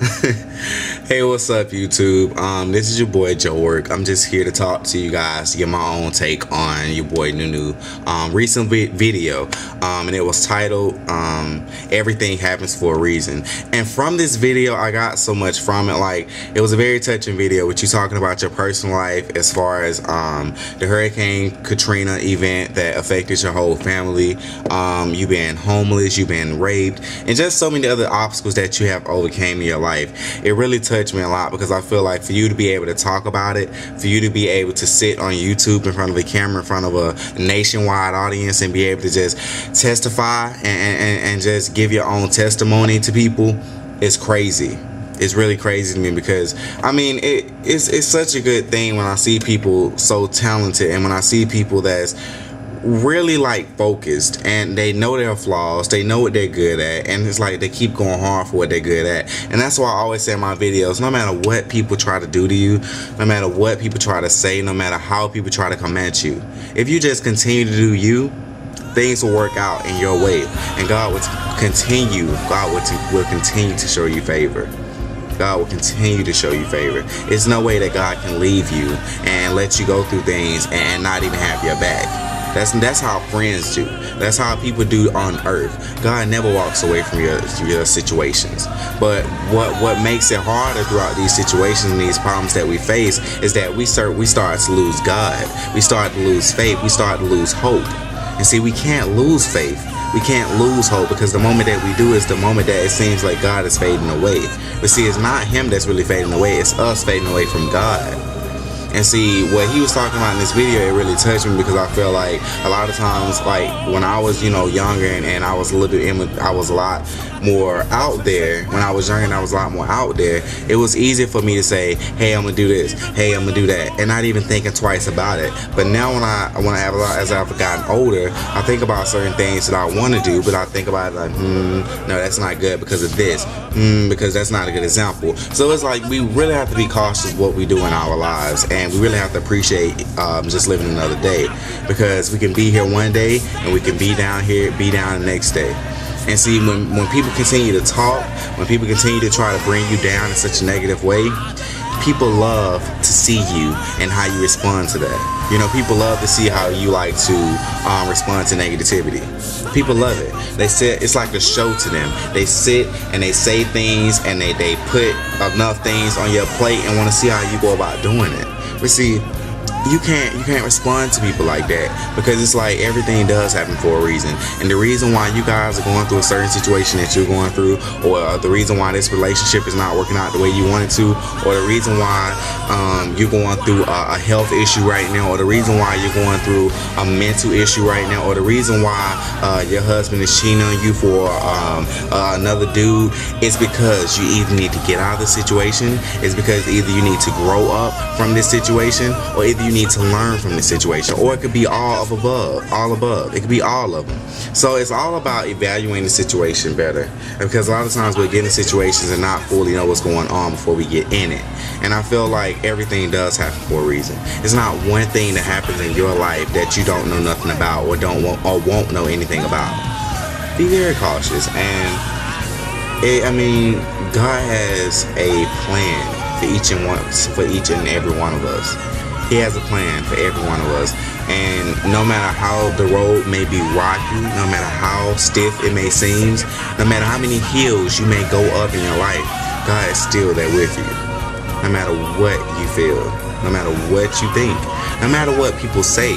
Hey, what's up, YouTube? This is your boy Joe Work. I'm just here to talk to you guys, to get my own take on your boy Nunu recent video, and it was titled "Everything Happens for a Reason." And from this video, I got so much from it. Like, it was a very touching video with you talking about your personal life, as far as the Hurricane Katrina event that affected your whole family. You been homeless, you been raped, and just so many other obstacles that you have overcame in your life. It really touched me a lot, because I feel like for you to be able to talk about it, for you to be able to sit on YouTube in front of a camera, in front of a nationwide audience, and be able to just testify and just give your own testimony to people, is crazy. It's really crazy to me, because I mean, it's such a good thing when I see people so talented, and when I see people that's really like focused, and they know their flaws, they know what they're good at, and it's like they keep going hard for what they're good at. And that's why I always say in my videos, no matter what people try to do to you, no matter what people try to say, no matter how people try to come at you, if you just continue to do you, things will work out in your way, and God will continue to show you favor. God will continue to show you favor. There's no way that God can leave you and let you go through things and not even have your back. That's how friends do. That's how people do on earth. God never walks away from your situations. But what makes it harder throughout these situations and these problems that we face is that we start to lose God. We start to lose faith. We start to lose hope. And see, we can't lose faith. We can't lose hope, because the moment that we do is the moment that it seems like God is fading away. But see, it's not Him that's really fading away. It's us fading away from God. And see, what he was talking about in this video, it really touched me, because I feel like a lot of times, like when I was, younger and I was a little bit, I was a lot more out there. When I was younger and I was a lot more out there, it was easier for me to say, hey, I'm gonna do this, hey, I'm gonna do that, and not even thinking twice about it. But now as I've gotten older, I think about certain things that I want to do, but I think about it like, no, that's not good because of this, because that's not a good example. So it's like we really have to be cautious what we do in our lives, and we really have to appreciate just living another day, because we can be here one day and we can be down the next day. And see, when people continue to talk, when people continue to try to bring you down in such a negative way, people love to see you and how you respond to that. People love to see how you like to respond to negativity. People love it. They sit, it's like a show to them. They sit and they say things, and they put enough things on your plate and want to see how you go about doing it. But see, you can't respond to people like that, because it's like everything does happen for a reason. And the reason why you guys are going through a certain situation that you're going through, or the reason why this relationship is not working out the way you want it to, or the reason why you're going through a health issue right now, or the reason why you're going through a mental issue right now, or the reason why your husband is cheating on you for another dude, is because you either need to get out of the situation, it's because either you need to grow up from this situation, or either you need to learn from the situation, or it could be all above. It could be all of them. So it's all about evaluating the situation better, because a lot of times we get in situations and not fully know what's going on before we get in it. And I feel like everything does happen for a reason. It's not one thing that happens in your life that you don't know nothing about, or won't know anything about. Be very cautious. And God has a plan for each and every one of us. He has a plan for every one of us, and no matter how the road may be rocky, no matter how stiff it may seem, no matter how many hills you may go up in your life, God is still there with you. No matter what you feel, no matter what you think, no matter what people say.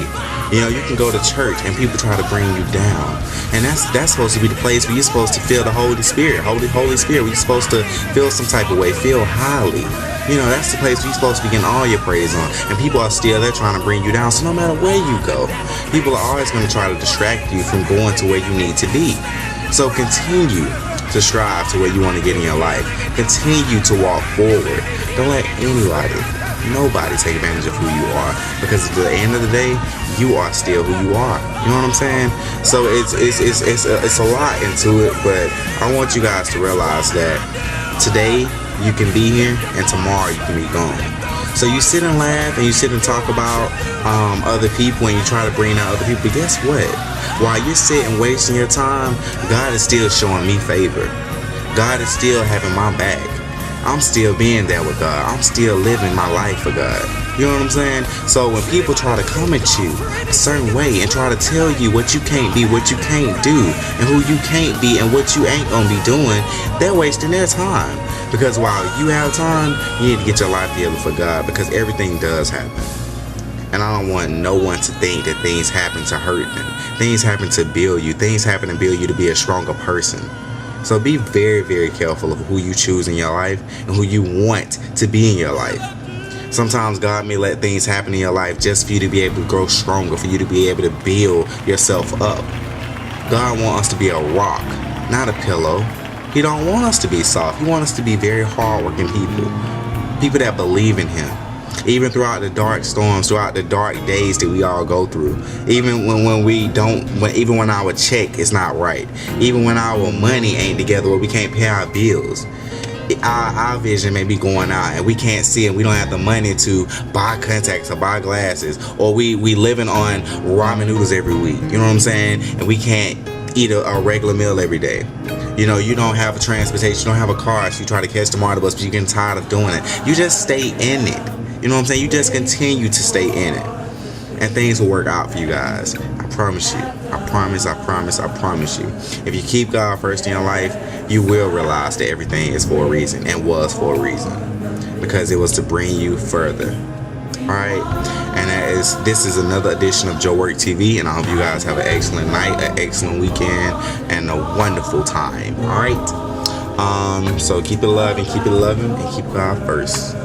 You can go to church and people try to bring you down, and that's supposed to be the place where you're supposed to feel the Holy Spirit, Holy Spirit, where you're supposed to feel some type of way, feel highly. That's the place where you're supposed to be getting all your praise on, and people are still there trying to bring you down. So no matter where you go, people are always going to try to distract you from going to where you need to be. So continue to strive to where you want to get in your life. Continue to walk forward. Don't let nobody take advantage of who you are, because at the end of the day, you are still who you are. You know what I'm saying? So it's a lot into it, but I want you guys to realize that today you can be here, and tomorrow you can be gone. So you sit and laugh, and you sit and talk about other people, and you try to bring out other people. But guess what? While you're sitting wasting your time, God is still showing me favor. God is still having my back. I'm still being there with God. I'm still living my life for God. You know what I'm saying? So when people try to come at you a certain way and try to tell you what you can't be, what you can't do, and who you can't be, and what you ain't gonna be doing, they're wasting their time. Because while you have time, you need to get your life together for God, because everything does happen. And I don't want no one to think that things happen to hurt them. Things happen to build you. Things happen to build you to be a stronger person. So be very, very careful of who you choose in your life and who you want to be in your life. Sometimes God may let things happen in your life just for you to be able to grow stronger, for you to be able to build yourself up. God wants us to be a rock, not a pillow. He don't want us to be soft. He wants us to be very hardworking people. People that believe in Him. Even throughout the dark storms, throughout the dark days that we all go through. Even even when our check is not right. Even when our money ain't together where we can't pay our bills. Our vision may be going out and we can't see and we don't have the money to buy contacts or buy glasses, or we living on ramen noodles every week, you know what I'm saying, and we can't eat a regular meal every day. You know, you don't have a transportation, you don't have a car, so you try to catch the MARTA bus, but you're getting tired of doing it. You just stay in it. You know what I'm saying? You just continue to stay in it, and things will work out for you guys. I promise you. I promise you. If you keep God first in your life, you will realize that everything is for a reason and was for a reason, because it was to bring you further. Alright? And this is another edition of Joe Work TV, and I hope you guys have an excellent night, an excellent weekend, and a wonderful time. Alright? So keep it loving, and keep God first.